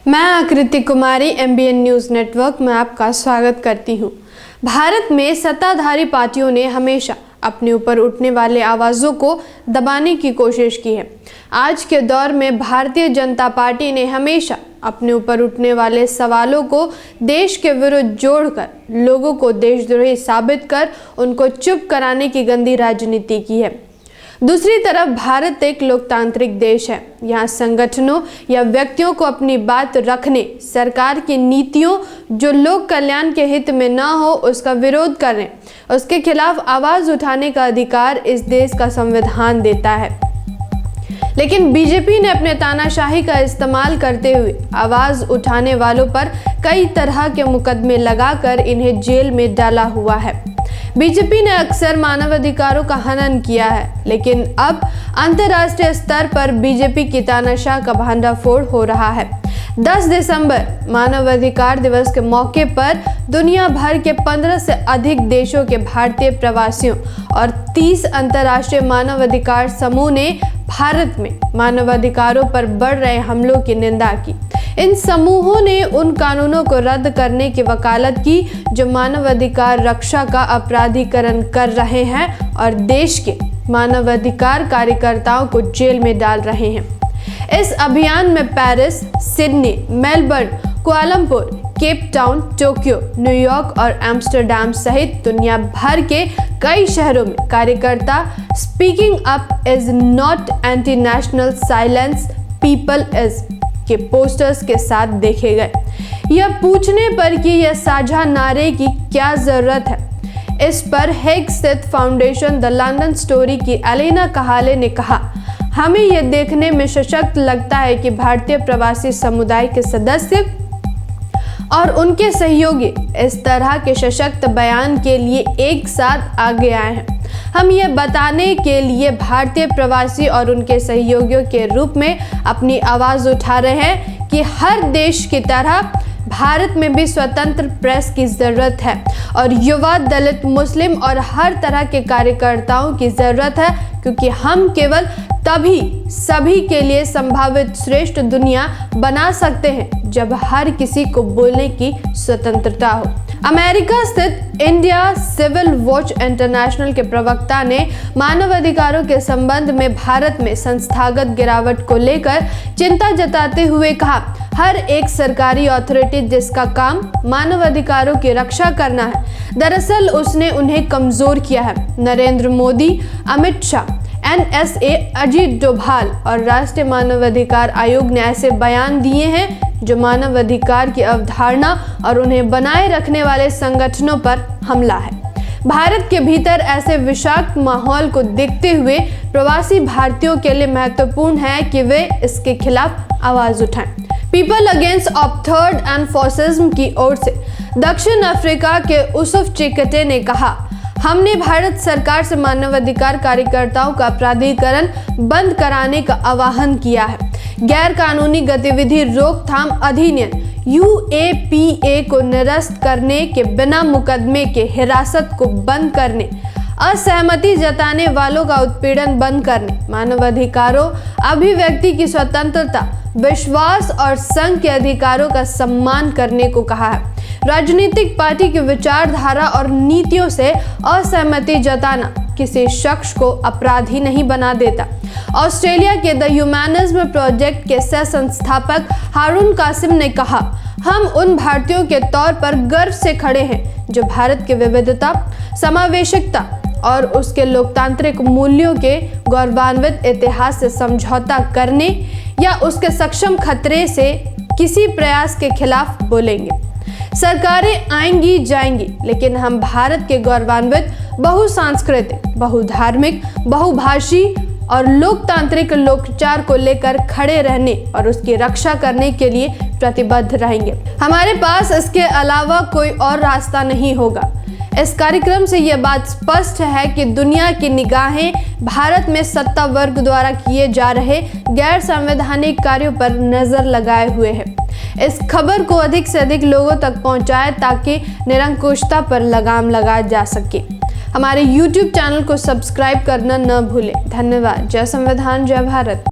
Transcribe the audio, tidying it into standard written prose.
मैं आकृति कुमारी MBN news network में आपका स्वागत करती हूं। भारत में सत्ताधारी पार्टियों ने हमेशा अपने ऊपर उठने वाले आवाज़ों को दबाने की कोशिश की है। आज के दौर में भारतीय जनता पार्टी ने हमेशा अपने ऊपर उठने वाले सवालों को देश के विरुद्ध जोड़कर लोगों को देशद्रोही साबित कर उनको चुप कराने की गंदी राजनीति की है। दूसरी तरफ भारत एक लोकतांत्रिक देश है। यहाँ संगठनों या व्यक्तियों को अपनी बात रखने, सरकार की नीतियों जो लोक कल्याण के हित में न हो उसका विरोध करने, उसके खिलाफ आवाज उठाने का अधिकार इस देश का संविधान देता है। लेकिन बीजेपी ने अपने तानाशाही का इस्तेमाल करते हुए आवाज उठाने वालों पर कई तरह के मुकदमे लगाकर इन्हें जेल में डाला हुआ है। बीजेपी ने अक्सर मानवाधिकारों का हनन किया है, लेकिन अब अंतर्राष्ट्रीय स्तर पर बीजेपी की तानाशाह का भंडाफोड़ हो रहा है। 10 दिसंबर मानवाधिकार दिवस के मौके पर दुनिया भर के 15 से अधिक देशों के भारतीय प्रवासियों और 30 अंतर्राष्ट्रीय मानवाधिकार समूह ने भारत में मानवाधिकारों पर बढ़ रहे हमलों की निंदा की। इन समूहों ने उन कानूनों को रद्द करने की वकालत की जो मानवाधिकार रक्षा का अपराधीकरण कर रहे हैं और देश के मानवाधिकार कार्यकर्ताओं को जेल में डाल रहे हैं। इस अभियान में Paris, Sydney, Melbourne, Kuala Lumpur, Cape Town, Tokyo, New York और एम्स्टर्डम सहित दुनिया भर के कई शहरों में कार्यकर्ता speaking up is not anti national, silence people is के पोस्टर्स के साथ देखे गए। यह पूछने पर कि यह साझा नारे की क्या जरूरत है, इस पर हेग स्थित फाउंडेशन द लंदन स्टोरी की एलेना कहाले ने कहा, हमें यह देखने में सशक्त लगता है कि भारतीय प्रवासी समुदाय के सदस्य और उनके सहयोगी इस तरह के सशक्त बयान के लिए एक साथ आगे आए हैं। हम ये बताने के लिए भारतीय प्रवासी और उनके सहयोगियों के रूप में अपनी आवाज़ उठा रहे हैं कि हर देश की तरह भारत में भी स्वतंत्र प्रेस की ज़रूरत है और युवा, दलित, मुस्लिम और हर तरह के कार्यकर्ताओं की ज़रूरत है, क्योंकि हम केवल तभी सभी के लिए संभावित श्रेष्ठ दुनिया बना सकते हैं जब हर किसी को बोलने की स्वतंत्रता हो। अमेरिका स्थित इंडिया सिविल वॉच इंटरनेशनल के प्रवक्ता ने मानवाधिकारों के संबंध में भारत में संस्थागत गिरावट को लेकर चिंता जताते हुए कहा, हर एक सरकारी अथॉरिटी जिसका काम मानवाधिकारों की रक्षा करना है, दरअसल उसने उन्हें कमजोर किया है। नरेंद्र मोदी, अमित शाह, NSA, अजीत डोभाल और राष्ट्रीय मानवाधिकार आयोग ने ऐसे बयान दिए हैं जो मानवाधिकार की अवधारणा और उन्हें बनाए रखने वाले संगठनों पर हमला है। भारत के भीतर ऐसे विषाक्त माहौल को देखते हुए प्रवासी भारतीयों के लिए महत्वपूर्ण है कि वे इसके खिलाफ आवाज उठाएं। पीपल अगेंस्ट ऑर्थर्ड एंड फॉसिज्म की ओर से दक्षिण अफ्रीका के यूसुफ चिकटे ने कहा, हमने भारत सरकार से मानवाधिकार कार्यकर्ताओं का अपराधीकरण बंद कराने का आह्वान किया है। गैर कानूनी गतिविधि रोकथाम अधिनियम UAPA को निरस्त करने के बिना मुकदमे के हिरासत को बंद करने, असहमति जताने वालों का उत्पीड़न बंद करने, मानवाधिकारों, अभिव्यक्ति की स्वतंत्रता, विश्वास और संघ के अधिकारों का सम्मान करने को कहा है। राजनीतिक पार्टी की विचारधारा और नीतियों से असहमति जताना किसी शख्स को अपराधी नहीं बना देता। ऑस्ट्रेलिया के द ह्यूमनिज्म प्रोजेक्ट के सह संस्थापक हारून कासिम ने कहा, हम उन भारतीयों के तौर पर गर्व से खड़े हैं जो भारत की विविधता, समावेशिकता और उसके लोकतांत्रिक मूल्यों के गौरवान्वित इतिहास से समझौता करने या उसके सक्षम खतरे से किसी प्रयास के खिलाफ बोलेंगे। सरकारें आएंगी जाएंगी, लेकिन हम भारत के गौरवान्वित बहुसांस्कृतिक, बहुधार्मिक, बहुभाषी और लोकतांत्रिक लोकचार को लेकर खड़े रहने और उसकी रक्षा करने के लिए प्रतिबद्ध रहेंगे। हमारे पास इसके अलावा कोई और रास्ता नहीं होगा। इस कार्यक्रम से यह बात स्पष्ट है कि दुनिया की निगाहें भारत में सत्ता वर्ग द्वारा किए जा रहे गैर संवैधानिक कार्यों पर नजर लगाए हुए है। इस खबर को अधिक से अधिक लोगों तक पहुंचाएं ताकि निरंकुशता पर लगाम लगाया जा सके। हमारे YouTube चैनल को सब्सक्राइब करना न भूलें। धन्यवाद। जय संविधान, जय भारत।